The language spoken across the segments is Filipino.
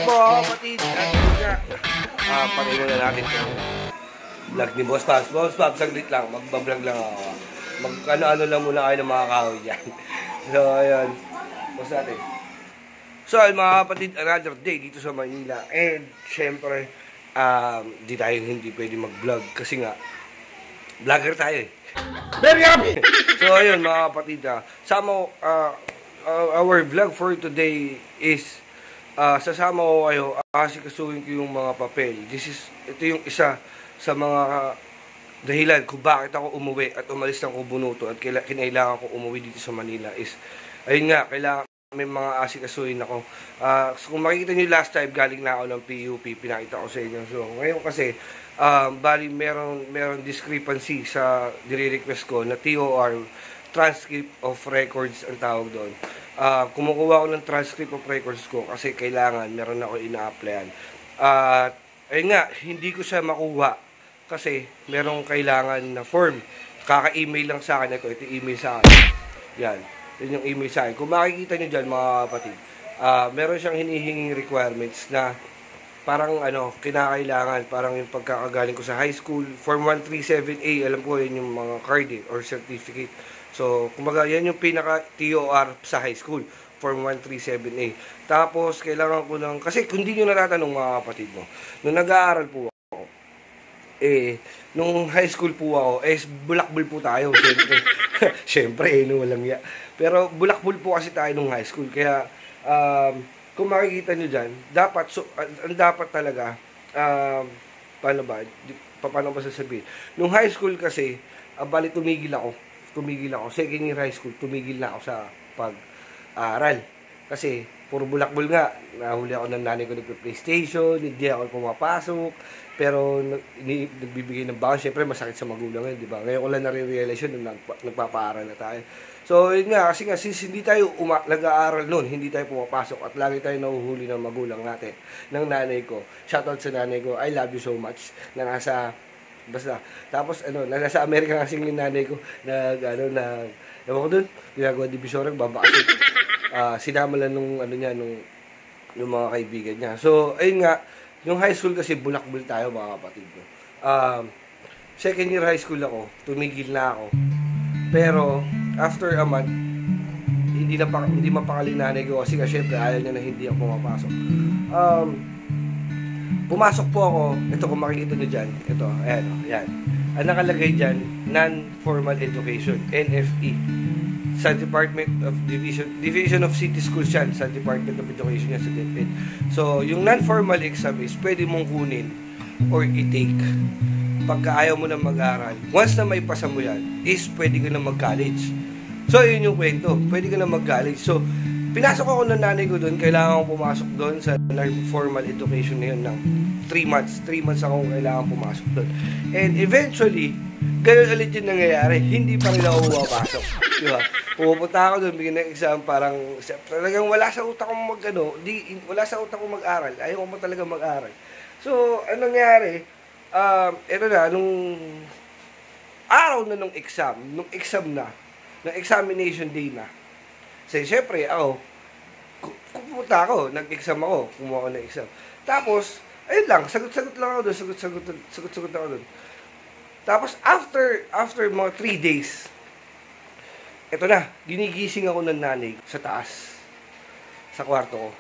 po, kapatid. Patay muna natin itong vlog ni Boss Pops. Boss Pops, saglit lang. Magbablog lang ako. Mag-ano-ano lang muna kayo ng mga kahoy dyan. So, ayan. Boss natin. So, mga kapatid, another day dito sa Manila. And, syempre, di tayo hindi pwede mag-vlog. Kasi nga, vlogger tayo eh. Very happy! So, ayun, mga kapatid. Our vlog for today is sasama ko kayo, asikasuhin ko yung mga papel. Ito yung isa sa mga dahilan kung bakit ako umuwi at umalis ng Kubunuto at kinailangan ko umuwi dito sa Manila is, ayun nga, kailangan may mga asikasuhin ako. So kung makikita nyo last time, galing na ako ng PUP, pinakita ko sa inyo. So ngayon kasi, bali meron discrepancy sa dire-request ko na TOR, transcript of records ang tawag doon. Kumukuha ko ng transcript of records ko kasi kailangan, meron ako ina-applyan. Ayun nga, hindi ko siya makuha kasi merong kailangan na form. Kaka-email lang sa akin ito email sa akin. Yan, yun yung email sa akin. Kung makikita nyo dyan mga kapatid, meron siyang hinihinging requirements na parang kinakailangan, parang yung pagkakagaling ko sa high school, Form 137A, alam ko yun yung mga card or certificate. So, kumbaga, yan yung pinaka-TOR sa high school, Form 137A. Tapos, kailangan ko ng, kasi kung hindi nyo natatanong mga kapatid mo, nung nag-aaral po ako, nung high school po ako, bulakbol po tayo, syempre. Syempre, walang ya. Pero, bulakbol po kasi tayo nung high school, kaya, kung makikita nyo dyan, dapat, dapat talaga, paano ba sasabihin? Nung high school kasi, bali tumigil ako, second year high school, tumigil na ako sa pag-aaral. Kasi, puro bulakbol nga, nahuli ako ng nanay ko nagpe-PlayStation, hindi ako pumapasok, pero nagbibigay ng baon, syempre masakit sa magulang yun, di ba? Ngayon ko lang nare-realize yun, nagpapaaral na tayo. So, yun nga, kasi nga, since hindi tayo nag-aaral noon, hindi tayo pumapasok, at lagi tayo nahuhuli ng magulang natin, ng nanay ko. Shoutout sa nanay ko, I love you so much, na nasa, basta, tapos, nasa Amerika nga sing nanay ko, ewan ko dun, ginagawa divisorang, babakasik. Sinama lang nung mga kaibigan niya. So, ayun nga, yung high school kasi bulakbol tayo mga kapatid ko. Second year high school ako, tumigil na ako. Pero, after a month, hindi mapakali nanay ko kasi syempre ayaw niya na hindi ako pumapasok. Pumasok po ako, ito kung makikita nyo dyan, ito, ayan, yan. Ang nakalagay dyan, Non-Formal Education, NFE. Sa Department of Division of City Schools yan, sa Department of Education yan sa DepEd. So, yung non-formal exam is pwede mong kunin or i-take pagka ayaw mo na mag-aral. Once na may pasa mo yan, is pwede ka na mag-college. So, yun yung kwento. Pwede ka na mag-college. So, pinasok ako ng nanay ko doon. Kailangan ko pumasok doon sa non-formal education na yun ng 3 months. 3 months ako kailangan pumasok doon. And eventually, ganun ulit yung nangyayari. Hindi pa rin ako pumapasok. Diba? Pupunta ako doon, bigyan ng exam, parang talagang wala sa utak kong wala sa utak kong mag-aral. Ayaw ko mo talaga mag-aral. So, anong nangyari? Ito na, nung araw na nung exam nung examination day na. Kasi, syempre, ako, pupunta ako, nag-exam ako, kumuha ako ng exam. Tapos, ayun lang, sagot-sagot lang ako doon, sagot-sagot ako doon. Tapos, after mga 3 days, ito na, ginigising ako ng nanay sa taas, sa kwarto ko.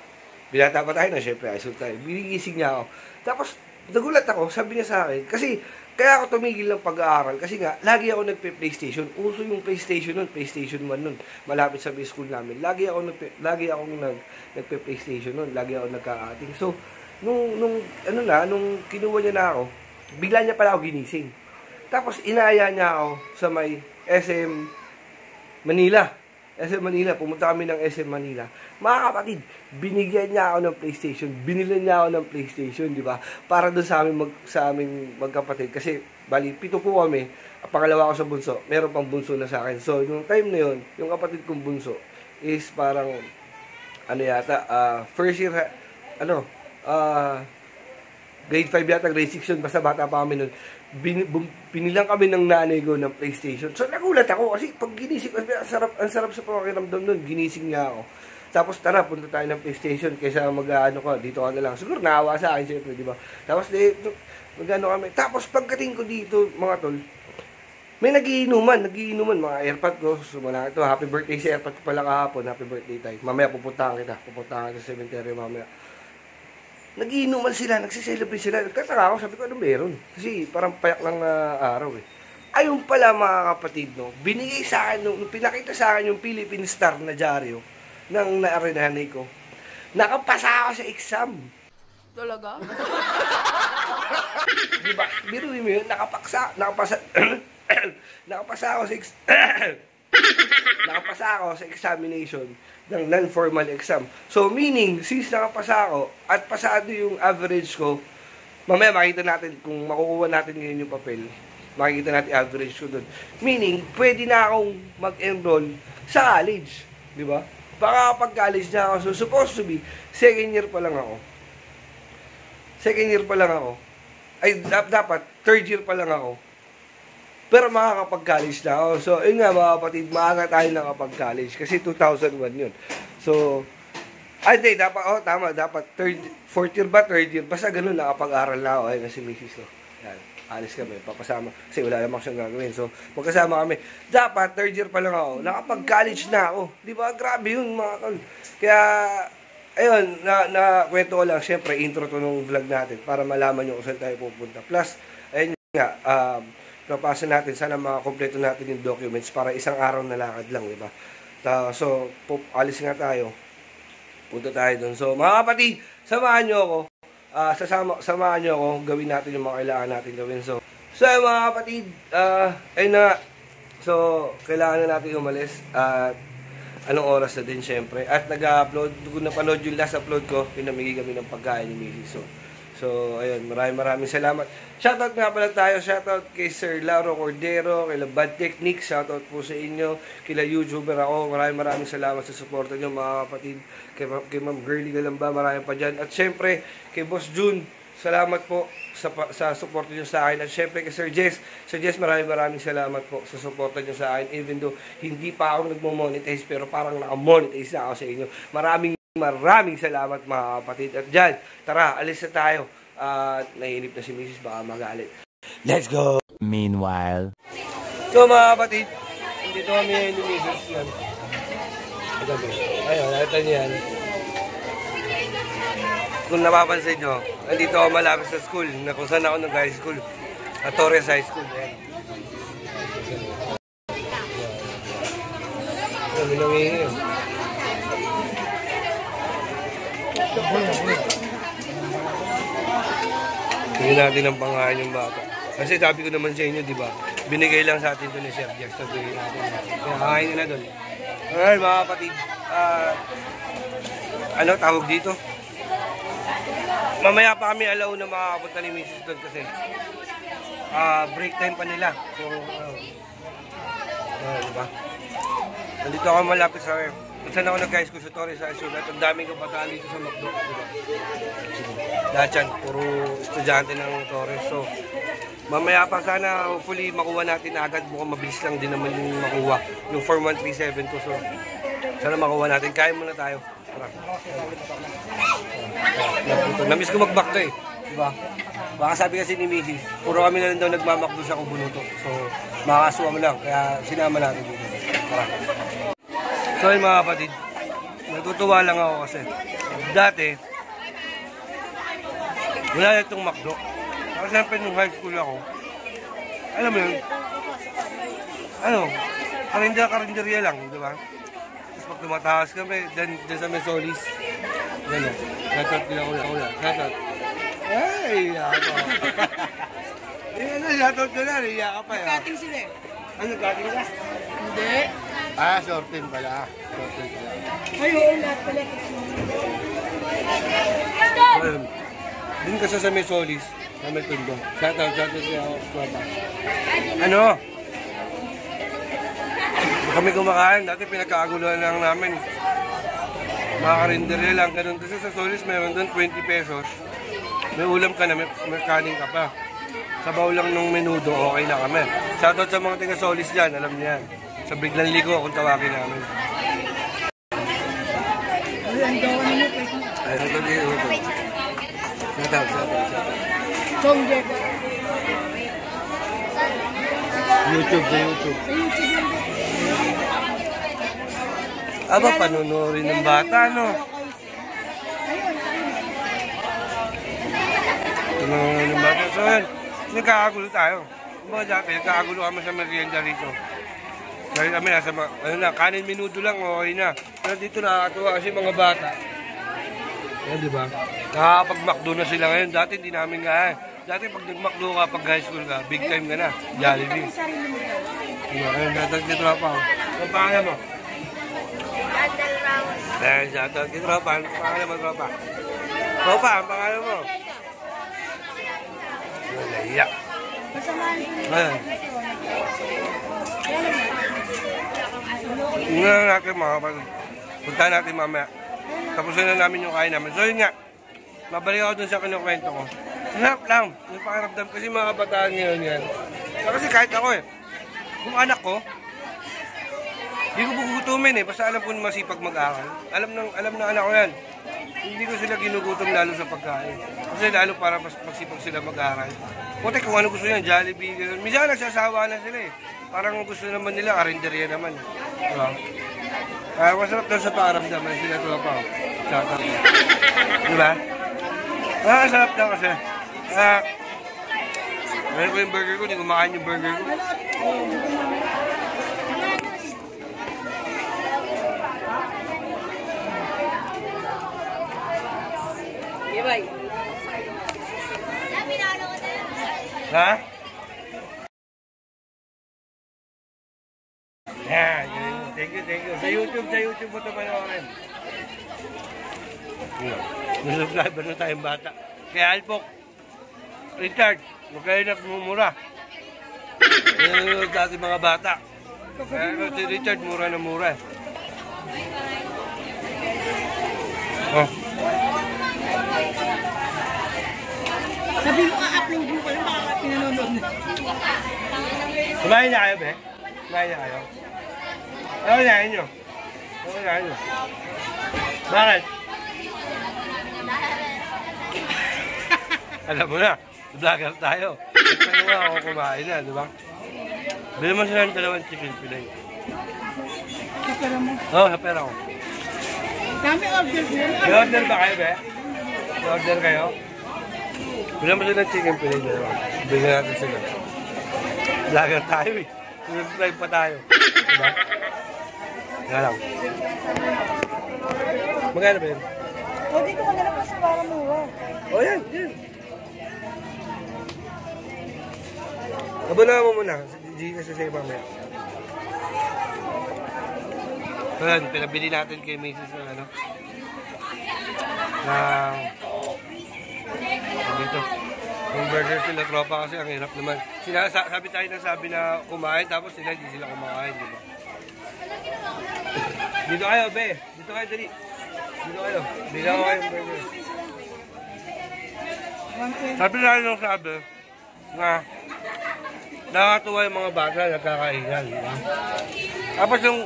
Binata pa tayo na, syempre, ayos tayo. Ginigising niya ako. Tapos, nagulat ako, sabi niya sa akin, kasi, kaya ako tumigil ng pag-aaral, kasi nga, lagi ako nagpe-PlayStation. Uso yung PlayStation nun, PlayStation 1 nun, malapit sa school namin. Lagi akong nagpe-PlayStation nun, lagi ako nagka-ating. So, nung kinuha niya na ako, bigla niya pala ako ginising. Tapos, inaya niya ako sa may SM Manila, pumunta kami ng SM Manila. Mga kapatid, binigyan niya ako ng PlayStation, binilan niya ako ng PlayStation, di ba? Para doon sa aming magkapatid. Kasi, bali, 7 po kami, pangalawa ako sa bunso, meron pang bunso na sa akin. So, yung time na yun, yung kapatid kong bunso, is parang, first year, grade 5 yata, grade 6 yun, basta bata pa kami nun. Pinilang kami ng nanay ko ng PlayStation. So, nagulat ako kasi pag ginising, ang sarap sa pakiramdam nun, ginising niya ako. Tapos tara, punta tayo ng PlayStation kaysa mag-ano ko, dito ka na lang. Siguro naawa sa akin, syempre, di ba? Tapos mag-ano kami. Tapos pagdating ko dito, mga tol, may nagiinuman, mga airpod ko. Sumala ito, happy birthday si airpod ko pala kahapon, happy birthday tayo. Mamaya pupuntahan kita sa cemetery mamaya. Nagiinuman sila, nagsiselebrate sila. Nagtataka ako, sabi ko, anong meron? Kasi parang payak lang na araw eh. Ayun pala mga kapatid, no, binigay sa akin, nung pinakita sa akin yung Philippine Star na dyaryo ng naarenanay ko. Nakapasa ako sa exam. Talaga? Diba? Biruin mo yun, nakapasa ako sa nakapasa ako sa examination ng non-formal exam. So, meaning, since nakapasa ako at pasado yung average ko, mamaya makita natin kung makukuha natin ngayon yung papel. Makikita natin average ko doon. Meaning, pwede na akong mag-enroll sa college. Di ba? Baka kapag college na ako, so supposed to be, second year pa lang ako. Ay, dapat, third year pa lang ako. Pero makakapag-college na ako. So, yun nga mga kapatid, maaga tayo nakapag-college. Kasi 2001 yun. So, hindi, dapat, tama, dapat, fourth year ba, third year, basta ganun, nakapag-aral na ako. Ayun na si Mrs. ko. Yan. Alis kami, papasama. Kasi wala namang siyang gagawin. So, magkasama kami. Dapat, third year pa lang ako. Nakapag-college na ako. Di ba? Grabe yun, mga tol. Kaya, ayun, kwento ko lang. Siyempre, intro to nung vlog natin para malaman nyo kung saan tayo pupunta. Plus, ayun nga, napasa natin. Sana makakompleto natin yung documents para isang araw na lakad lang, di ba? So, alis nga tayo. Punta tayo dun. So, mga kapatid, samahan nyo ako. Samahan nyo ako, gawin natin yung mga kailangan natin gawin. So mga kapatid, ayun na nga. So, kailangan na natin umalis. At anong oras na din, syempre. At nag-upload, kung napanood yung last upload ko, pinamigay kami ng pagkain ni Mili. So, ayun, maraming salamat. Shoutout nga pala tayo. Shoutout kay Sir Lauro Cordero, kay Bad Technique. Shoutout po sa inyo. Kila YouTuber ako. Maraming salamat sa suporta nyo, mga kapatid. Kay Ma'am Girlie Galamba, maraming pa dyan. At syempre, kay Boss June, salamat po sa suporta nyo sa akin. At syempre, kay Sir Jess. Sir Jess, maraming salamat po sa suporta nyo sa akin. Even though, hindi pa ako nagmo-monetize, pero parang naka-monetize na ako sa inyo. Maraming salamat, mga kapatid. At dyan, tara, alis na tayo. Nainip na si Mrs. baka magalit. Let's go! Meanwhile. So mga kapatid, dito kami ngayon ni Mrs. Yan. Ayun, nakita niyo yan. Kung napapansin nyo, nandito ako malapit sa school, na kung saan ako nag-high school. At Torres High School. Ayan. Kami nangingi. Tingnan natin ang pangalan yung bata. Kasi sabi ko naman sa inyo, di ba? Binigay lang sa atin ito ni Sir Jax. Sabi natin. Kaya kakain na doon. Alright, mga kapatid. Ano tawag dito? Mamaya pa kami alaw na makakapunta ni Mrs. doon kasi break time pa nila. So, diba? Nandito ako malapit sa kung saan ako nag-high school sa Torres High School. At ang daming kabataan dito sa McDo. Diba? Lahat yan, puro estudyante ng Torres. So, mamaya pa sana, hopefully, makuha natin agad. Mukhang mabilis lang din naman yung makuha. Yung Form 137 ko. So, sana makuha natin. Kaya muna tayo. Namiss ko mag-back to eh. Diba? Baka sabi kasi ni Mrs. Puro kami na lang daw nagmamakdo sa Kubunuto. So, makakasuwang lang. Kaya sinama natin dito. Tara. So yun mga kapatid, natutuwa lang ako kasi dati wala na itong McDo. Kasi siyempre nung high school ako, alam mo yun, karinderya lang, di ba? Tapos pag tumatakas kami, dyan sa Mesolis, ano, shoutout nila ko yan, shoutout. Ay, yaka. Shoutout ko na, yaka pa yan. Cutting sila eh. Ano, cutting ka? Hindi. Sortin pala. Ay, oo, lahat pala. Din ka sa Mesolis, na may tundo. Shoutout siya ako. Ano? Kami kumakain. Dati pinagkakaguluhan lang namin. Mga karinderya lang. Ganun. Kasi sa Solis, mayroon doon 20 pesos. May ulam ka na, may kanin ka pa. Sabaw lang nung menudo, okay na kami. Shoutout sa mga taga Solis dyan, alam niyo yan. Sa Biglang Ligo, kung tawagin namin. Ang gawa niyo po. Ayun, ito dito. Shoutout. Chong Diego. YouTube, sa YouTube. Sa YouTube lang po. Aba, panunurin ng bata, no? Panunurin ng bata. So, yan. Nagkakagulo tayo. Mga dati, nagkakagulo kami sa merienda rito. Dahil kami nasa, ano na, kanin minuto lang, okay na. Pero dito nakakatuwa kasi mga bata. Yan, di ba? Nakakapag-McDo na sila ngayon. Dati hindi namin kaya. Dati pag nag-McDo ka, pag high school ka, big time ka na. Jollibee. Diba? Ayun, datag dito na pa. Ang pangalan mo? Dandal Ramos. Ayun, datag dito na pa. Ang pangalan mo, tropa? Tropa, ang pangalan mo? Naiyak. Ayun. Tingnan natin mga kapatid. Punta natin mamaya. Tapusin na namin yung kain namin. So yun nga, mabalik ako dun sa kinukwento ko. Sarap lang. Yung pakiramdam kasi mga kabataan ngayon yan. Kasi kahit ako kung anak ko, hindi ko gugutumin basta alam ko masipag mag-aaral. Alam ng anak ko yan. Hindi ko sila ginugutom lalo sa pagkain. Kasi lalo para magsipag sila mag-aaral. Puti kung ano gusto niyan, Jollibee, gano'n. Minsan nagsasawa na sila Parang gusto naman nila, karinderya naman. Diba? Kaya masarap daw sa pakiramdam na sila ito pa. Shoutout. Diba? Sarap daw kasi. Meron ko yung burger ko, hindi kumakain yung burger ko. Ibay. Ha? Yan. Thank you. Sa YouTube mo ito panoorin. Nasa-subscribe na tayong bata. Kaya Alpok, Richard, huwag kayo nagmumura. Nanonood dati mga bata. Kaya si Richard, mura na mura. Oh. Sabi mo, upload mo pa lang, baka pinanonood na. Kumain na kayo, be? Kumain na kayo? Ano kinain nyo? Ano kinain nyo? Bakit? Alam mo na, vlogger tayo. Ano nga ako kumain na, di ba? Bili mo sila ng dalawang chicken fillet. Sa pera mo. Oo, sa pera ko. Dami order mo. May order ba kayo, be? May order kayo? Bili mo sila ng chicken fillet, dalawa. Bili natin sila. Vlogger tayo subscribe pa tayo. Diba? Nga lang. Magkano ba yun? O, dito ka nila kasi para mura. O, yan. Abuna mo muna. Hindi kasi sa ibang maya. Ayan, pinabili natin kay Mrs. ng ano. Dito. Yung burger sila tropa kasi ang hirap naman. Sabi tayo na kumain tapos sila hindi sila kumakain, di ba? Dito kayo, be. Dito kayo, dali. Dito kayo. Bila ko kayong burger. Sabi na nakakatuwa yung mga bata nagkakainan, di ba? Tapos yung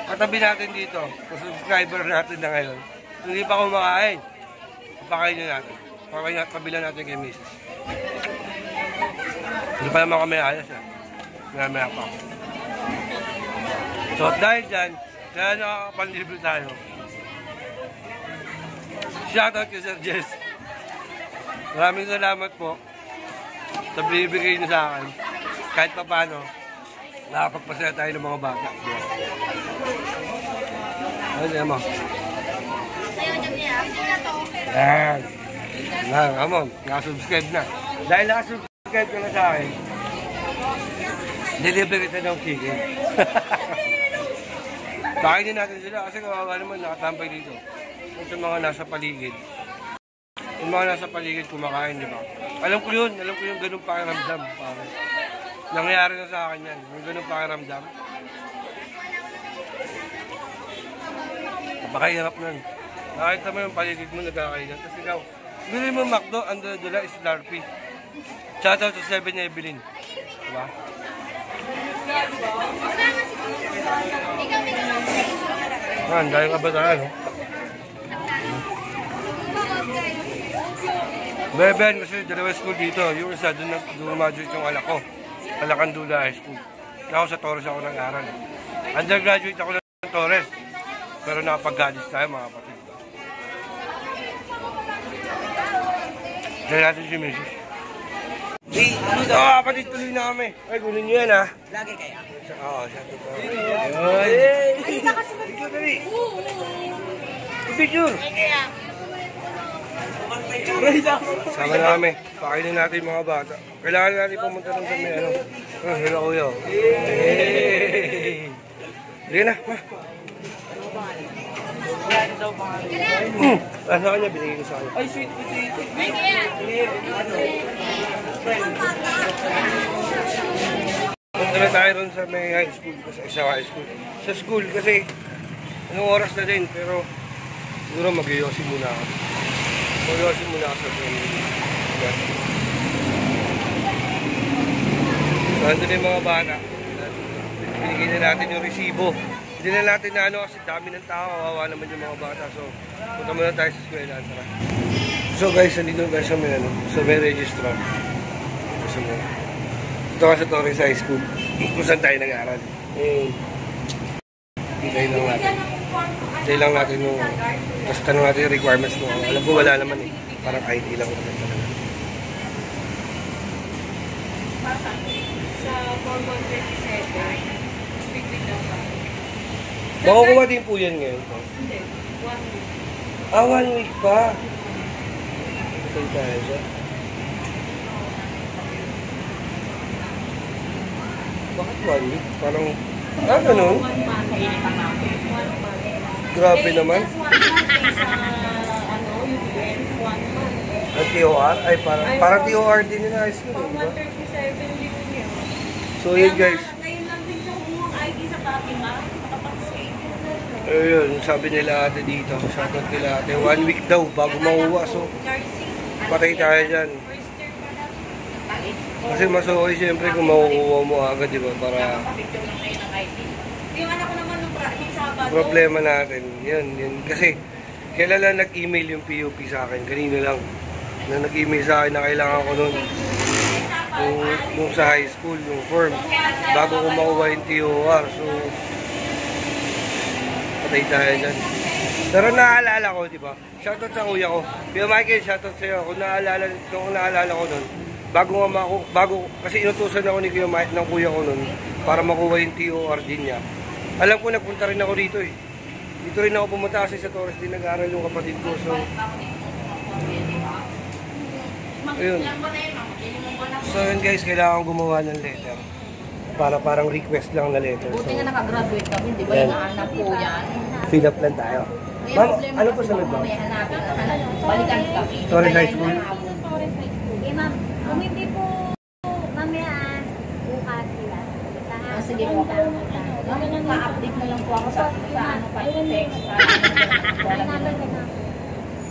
katabi natin dito, yung subscriber natin na ngayon, hindi pa kumakain. Papakain nyo natin. Pabila natin kay Mrs. Hindi pa naman kami ayos Maya pa. So dahil dyan, kaya nakakapanlibre tayo. Shoutout kay Sir Jess. Maraming salamat po sa binibigay niyo sa akin. Kahit pa paano, nakapagpasaya tayo ng mga bata. Ano siya mo? Yan. Amon, nakasubscribe na. Dahil nakasubscribe ka na sa akin, deliver kita ng chicken. Pakainin natin sila kasi kawawa naman nakatambay dito. Sa mga nasa paligid. Yung mga nasa paligid kumakain, di ba? Alam ko yung ganun pakiramdam. Nangyayari na sa akin yan. Yung ganun pakiramdam. Napakahirap nun. Nakita mo yung paligid mo nagkakainan. Tapos ikaw, bili mo McDo, ang dala is Slurpee. Shoutout sa 7 Evelyn. Diba? Ang dahil kabataan, no? Beben kasi dalawa school dito. Yung isa, doon dumaduate yung anak ko. Alacandula High School. Ako sa Torres ako nag-aral. Undergraduate ako ng Torres. Pero nakapag-gadis tayo mga kapatid. Diyan natin si Mrs. Kapatid, tuloy na kami. Ay, kunin nyo yan ha. Lagi kaya? Oo, siya ito. Ayun. Ay, nakasunod Picture dali. Picture. Ay, kaya. Sama na kami. Pakainin natin mga bata. Kailangan natin pumunta ng sa may ano. Hello kuya. Hindi na. Sa kanya, binigay ko sa kanya. Ay, sweet potato. Ay, kaya. Punta na tayo ron sa may high school. Sa high school. Sa school kasi anong oras na din. Pero siguro mag-yosi muna ako. Mag-yosi muna ako sa training. So, andun yung mga bata. Binigay na natin yung resibo. Hindi na natin na ano kasi dami ng tao. Kawawa naman yung mga bata. So, punta muna tayo sa eskwela. So guys, nandito tayo sa may, ano, sa may registrar. Ito ka sa Torres High School. Kung saan tayo nag-aaral. Hintayin lang natin. Hintayin lang natin yung... Tapos tanong natin yung requirements mo. Alam ko wala naman eh. Parang ID lang naman talaga. Sa 4137, big lang ba? Makukuha din po yan ngayon. Hindi, 1 week. 1 week pa. Saan tayo siya? Bakit 1 week? Parang... ganun? 1 month. Kainin pa natin. 1 month. Grabe naman. Plus 1 month sa, UPN, 1 month. Ang TOR? Ay, parang TOR din nila high school. Pang Diba? 137 yun yun. So yun guys. Ngayon lang din siya kumuha ID sa Fatima. Nakapag-save. Ayun, sabi nila ate dito. Shoutout nila ate. 1 week daw bago makuha. So, patay tayo dyan. First year pa lang. Kasi mas okay siyempre kung makukuha mo agad, diba? Para Nakapapicture lang kayo ng ID. Yung anak ko naman nung Sabado. problema natin. Yun. Kasi, kailan lang nag-email yung PUP sa akin? Kanina lang. Na nag-email sa akin na kailangan ko nun yung sa high school, yung form. Bago ko makuha yung TOR. So, patay tayo dyan. Pero naaalala ko, di ba? Shoutout sa kuya ko. Kuya Michael, shoutout sa'yo. Kung naalala ko nun, kasi inutusan ako ni Kuya Mike ng kuya ko nun para makuha yung TOR din niya. Alam ko, nagpunta rin ako dito eh. Dito rin ako pumunta kasi sa Torres din nag-aaral yung kapatid ko. So, ayun. So yun guys, kailangan gumawa ng letter. Parang request lang na letter. Buti nga nakagraduate kami, di ba? Yan. Yung anak po yan. Fill up lang tayo. Ma'am, ano po sunod mo? May hanapin na balikan kami. Torres High School? Torres High School. Eh ma'am, kung hindi po mamaya bukas sila. Sige po. Ma-update na lang po ako sa ano pa text.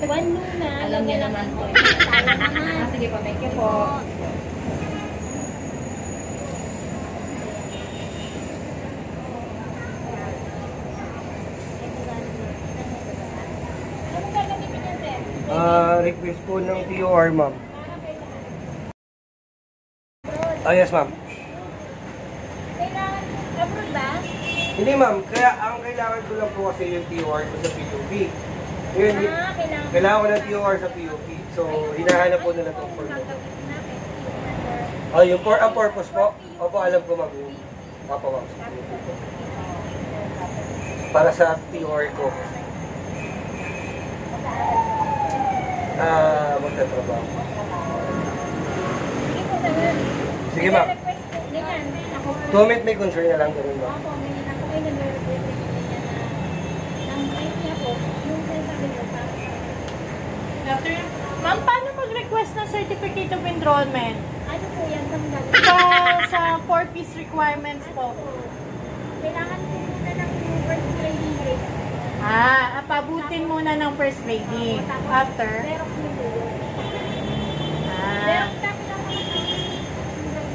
One muna. Alam niya naman po. Sige po, thank you po. Request po ng TOR, ma'am. Yes, ma'am. Kailangan abroad ba? Hindi, ma'am. Kaya ang kailangan ko lang po kasi yung TOR ko sa PUP. Yun, kailangan ko ng TOR sa PUP. So, hinahanap po nila itong form. Yung purpose po? Opo, alam ko, ma'am. Opo, ma'am. Para sa TOR ko. Magtatrabaho. Sige, ma'am. Comment may concern na lang ganun, ma'am. Ma'am, paano mag-request ng certificate of enrollment? Ano po yan? Sa 4-piece requirements po. Kailangan po muna ng first grading grade. Pabutin muna ng first grading. After? Xerox mo po. Ah, Xerox copy lang naman ng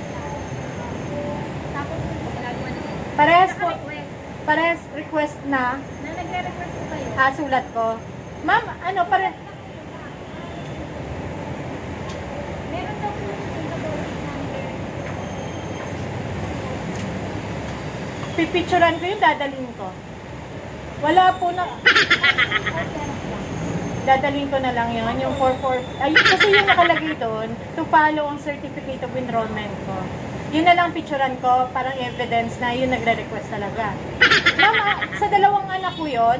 tapos ginagawa naman. parehas po. Naka-request. Parehas request na. Na nagre-request po kayo. Sulat ko. Ma'am, ano, Pipicturean ko yung dadalhin ko. Wala po na... Dadalhin ko na lang yun, yung 44... Ay, kasi yung nakalagay doon, to follow ang certificate of enrollment ko. Yun na lang picturean ko, parang evidence na yun nagre-request talaga. Mama, sa dalawang anak ko yun,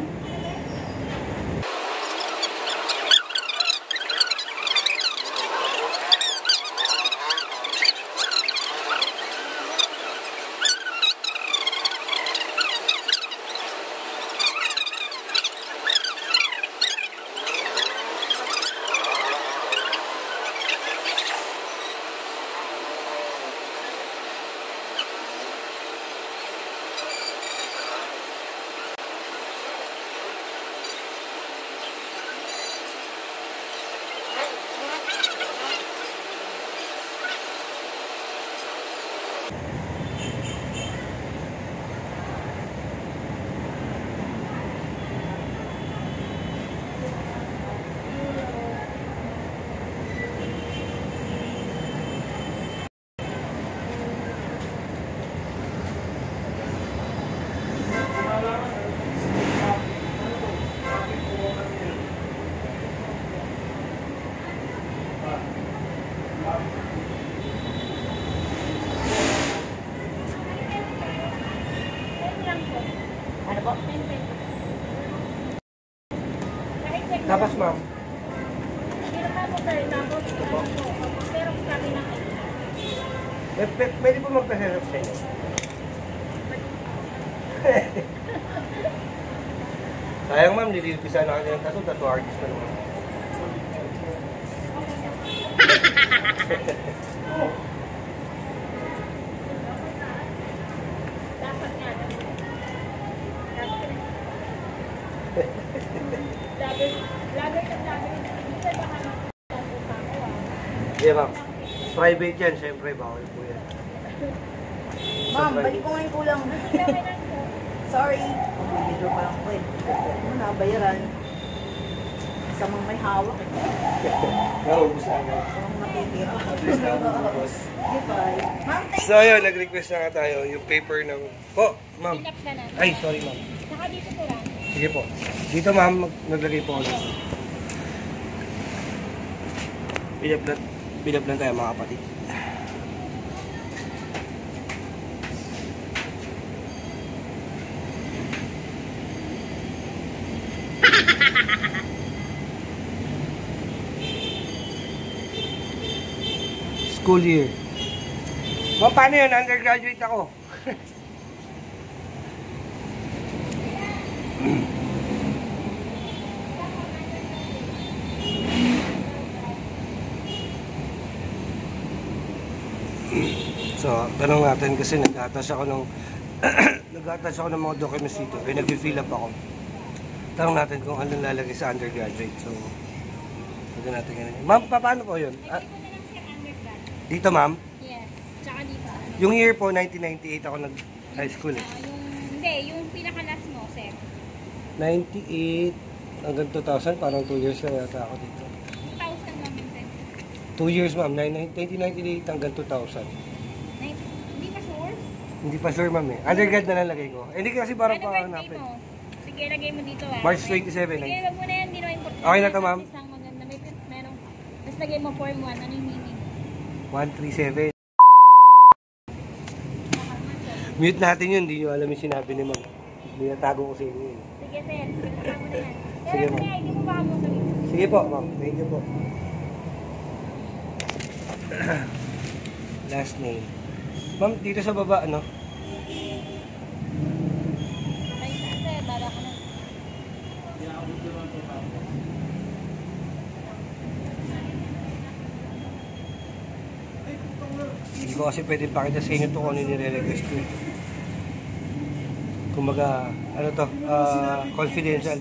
ano po? Tapos, ma'am. Ginawa mo sir, tapos xerox kami ng Pwede po magpa-xerox sa inyo. Sayang, ma'am, nililipisa na kanya ng tattoo artist na naman. dapat nga. Lager. Hindi ba baka magtago pa ako Yeah, ma'am. Private yan, syempre, bawal po yan. Ma'am, balik ko ngayon kulang. Sorry. Video pa lang ko eh. Ano nabayaran? Sa mga may hawak eh. Naubos na nga. Sa mga matitira. Goodbye. Ma'am, So, yun, nag-request na nga tayo yung paper ng... Po, ma'am. Pinap ka na. Ay, sorry, ma'am. Saka dito po lang. Sige po. Dito, ma'am, naglagay po ako dito. Bilab lang tayo, mga kapatid. School year. Ma'am, paano yun? Undergraduate ako. So, tanong natin kasi nag-attach ako ng nag-attach ako ng mga documents dito. Eh, nag-fill up ako. Tanong natin kung ano lalagay sa undergraduate. So, pwede natin ganun. Ma'am, paano po yun? Lagay ko na lang sir undergrad. Dito, ma'am? Yes. Tsaka dito. Yung year po, 1998 ako nag-high school eh. Yung pinaka-last mo, sir. 98 hanggang 2000, parang 2 years na yata ako dito. 2,000 lang sir. 2 years, ma'am. 1998 hanggang 2000. Hindi pa sure? Hindi pa sure, ma'am eh. Undergrad na lang lagay ko. Eh, hindi kasi parang Ano birthday pahanapin. mo? Sige, lagay mo dito ah. March Okay. 27. Sige, wag mo na yan. Hindi na important. Okay na to, ma'am? Isang maganda. Merong, tapos lagay mo form 1. Ano yung meaning? 137. Mute natin yun. Hindi nyo alam yung sinabi ni ma'am. Binatago ko sa inyo yun. Sige, sir. Pagkaka mo na yan. Sige, Sir, ma'am. ano ID mo baka mo sabihin? Sige po, ma'am. Thank you po. Last name. Ma'am, dito sa baba, ano? Ay, sir. Bala ko na. Hindi ko kasi pwede pakita sa inyo ito kung ano yung nire-request ko. Kumbaga, ano to, confidential.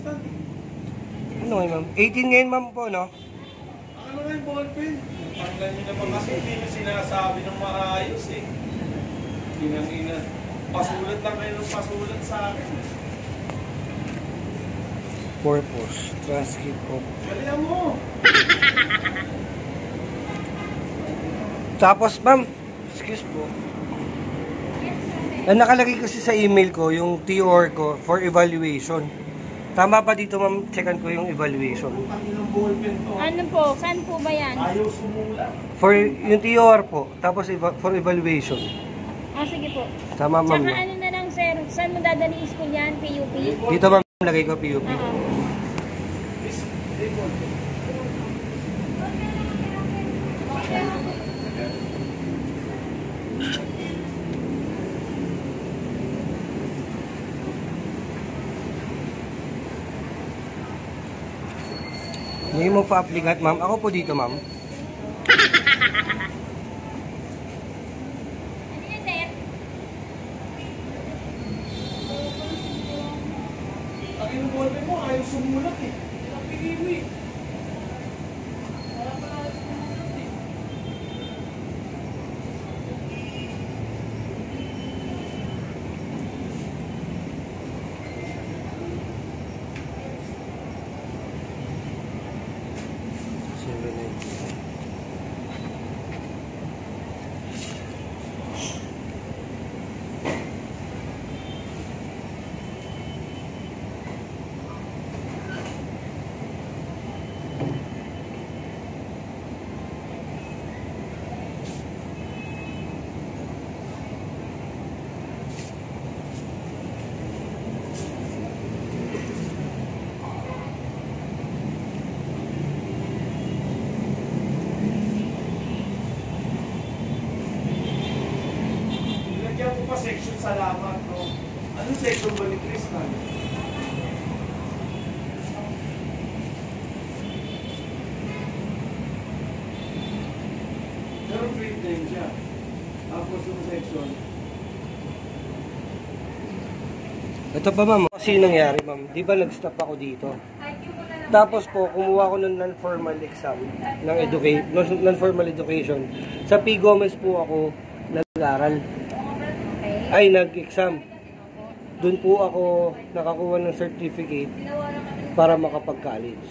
Ano ngayon, ma'am? 18 ngayon, ma'am po, no? Ano nga yung ballpen? Panglan nyo naman kasi hindi nyo sinasabi ng maayos eh. Ina. Pasulat lang kayo ng pasulat sa akin. Purpose, transcript of... Galingan mo! Tapos, ma'am, excuse po. Ang nakalagay kasi sa email ko, yung TOR ko for evaluation. Tama pa dito, ma'am? Checkan ko yung evaluation. Ang ballpen to. Ano po? Saan po ba yan? Ayaw sumula. For yung TOR po, tapos for evaluation. Ah, sige po. Tama, ma'am. Tsaka ano na lang, sir? Saan mo dadali school yan? PUP? Dito, ma'am, lagay ko PUP. Oo. Name of applicant, ma'am. Ako po dito, ma'am. Ano yan, sir? Ang yung ballpen mo, ayaw sumulat eh. Napili mo eh. Nilagyan ko pa section salamat, no? Anong section ba ni Tristan? Pero print name siya. Tapos yung section. Ito pa, ma'am. Kasi yung nangyari, ma'am. Di ba nag-stop ako dito? Tapos po, kumuha ko ng non-formal exam ng non-formal education. Sa P. Gomez po ako nag-aral. Ay, nag-exam. Doon po ako nakakuha ng certificate para makapag-college.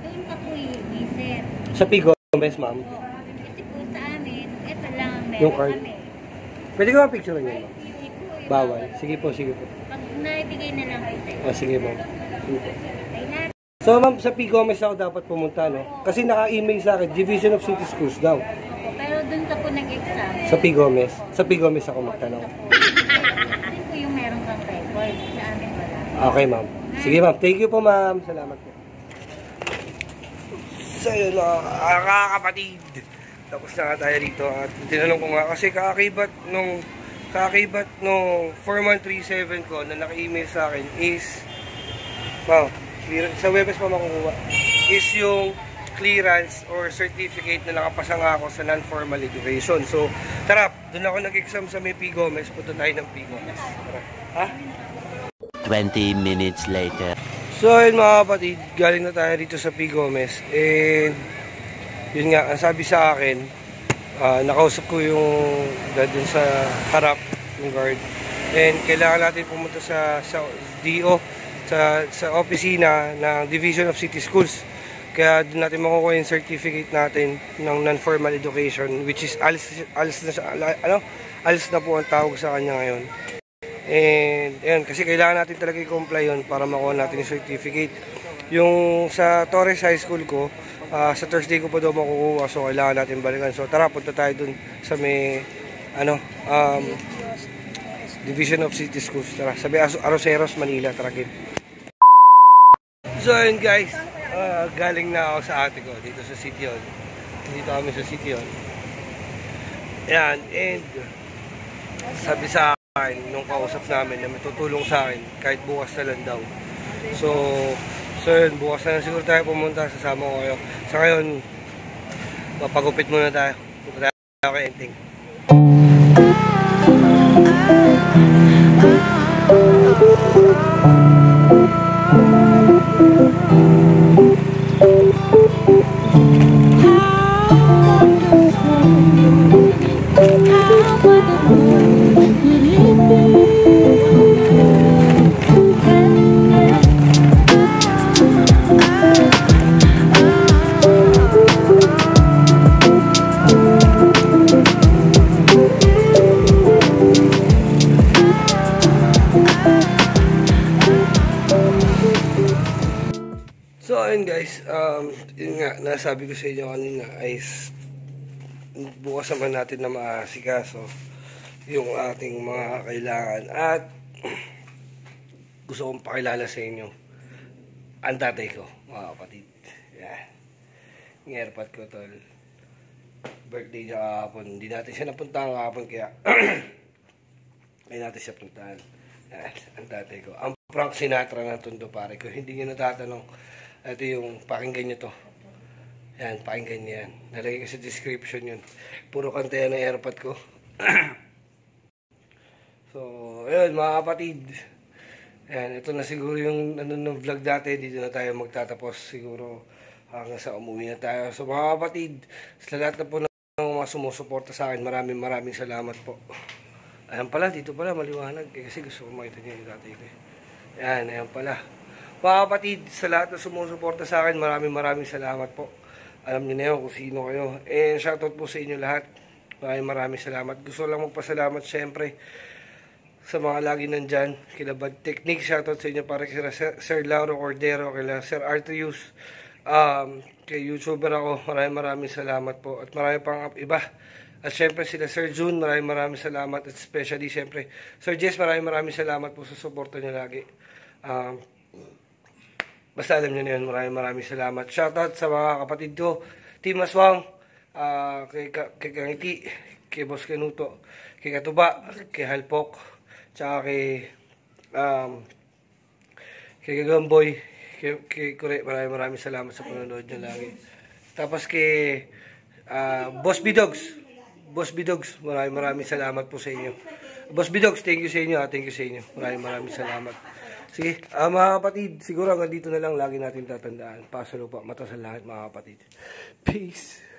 Doon ka po sir. Sa P. Gomez, ma'am. Kasi po sa amin, ito lang ang meron Yung card. kami. Pwede ko ma-picture niyo, ma'am? Hindi po, Bawal. Sige po, sige po. Pag naibigay na lang kayo sa'yo. Ah, sige, ma'am. Ay na, So, ma'am, sa P. Gomez ako dapat pumunta, no? Kasi naka-email sa akin, Division of City Schools daw. opo, pero doon ka po nag-exam. Sa P. Gomez. Sa P. Gomez ako magtanong. Ito po yung meron kang record. Sa amin wala. Okay, ma'am. Sige, ma'am. Thank you po, ma'am. Salamat po. So, yun mga kapatid. Tapos na nga tayo rito. At tinanong ko nga, kasi kakakibat nung 4137 ko na naka-email sa akin is, wow, sa webes pa makukuha, is yung clearance or certificate na nakapasa nga ako sa non-formal education. So, tara, doon ako nag-exam sa may P. Gomez. Punta tayo ng P. Gomez. Tara. Ha? 20 minutes later. So, yun mga kapatid, galing na tayo dito sa P. Gomez. And, yun nga, ang sabi sa akin, nakausap ko yung dun sa harap, yung guard. And, kailangan natin pumunta sa DO, sa opisina ng Division of City Schools. Kaya doon natin makukuha yung certificate natin ng non-formal education, which is alis na po ang tawag sa kanya ngayon. And ayan, kasi kailangan natin talaga i-comply yun para makuha natin yung certificate. Yung sa Torres High School ko, sa Thursday ko pa daw makukuha, so kailangan natin balikan. So tara, punta tayo dun sa may Division of City Schools. Tara, sabi Aroseros, Manila. Tara, kid. So ayun guys, galing na ako sa ate ko dito sa City Hall. Dito kami sa City Hall. Ayan, and sabi sa akin nung kausap namin na may tutulong sa akin kahit bukas na lang daw. So yun, bukas na lang siguro tayo pumunta, sasama ko kayo. Sa ngayon, mapagupit muna tayo. Punta tayo kay Enting. yun nga, nasabi ko sa inyo kanina ay bukas naman natin na maasikaso yung ating mga kailangan. At gusto kong pakilala sa inyo ang tatay ko, mga kapatid. Yan. Yung airpod ko, tol. Birthday niya kahapon. Hindi natin siya napuntahan kahapon, kaya hindi natin siya puntahan. Yan, ang tatay ko. Ang Frank Sinatra ng Tondo, pare ko. Hindi nyo natatanong. Ito yung pakinggan nyo to. Yan, pakinggan nyo yan. Nalagay ko sa description yun. Puro kanta yan ng airpod ko. So, ayun mga kapatid. Yan, ito na siguro yung ng vlog dati. Dito na tayo magtatapos siguro hanggang sa umuwi na tayo. So mga kapatid, sa lahat na po ng mga sumusuporta sa akin, maraming salamat po. Ayan pala, dito pala maliwanag. Kasi gusto ko makita niyo yung tatay ko. Yan, ayan pala. Mga kapatid, sa lahat na sumusuporta sa akin, maraming salamat po. Alam niyo na yun kung sino kayo. And shoutout po sa inyo lahat. Maraming salamat. Gusto lang magpasalamat syempre sa mga lagi nandyan. Kila Bad Technique, shoutout sa inyo para kila Sir Lauro Cordero, kila Sir Artrius. Kay YouTuber ako, maraming salamat po. At marami pang iba. At syempre sila Sir June, maraming salamat. At especially syempre Sir Jess, maraming salamat po sa suporta niyo lagi. Basta alam niyo na yun, maraming salamat. Shoutout sa mga kapatid ko, Team Aswang, kay Kangiti, kay Boss Canuto, kay Katuba, kay Halpok, tsaka kay Gagamboy, kay Kure, maraming salamat sa panonood nyo lagi. Tapos kay Boss Bidogs, maraming salamat po sa inyo. Boss Bidogs, thank you sa inyo, thank you sa inyo. Maraming salamat. Sige, mga kapatid, siguro hanggang dito na lang lagi natin tatandaan. Pasalo pa, mata sa lahat mga kapatid. Peace.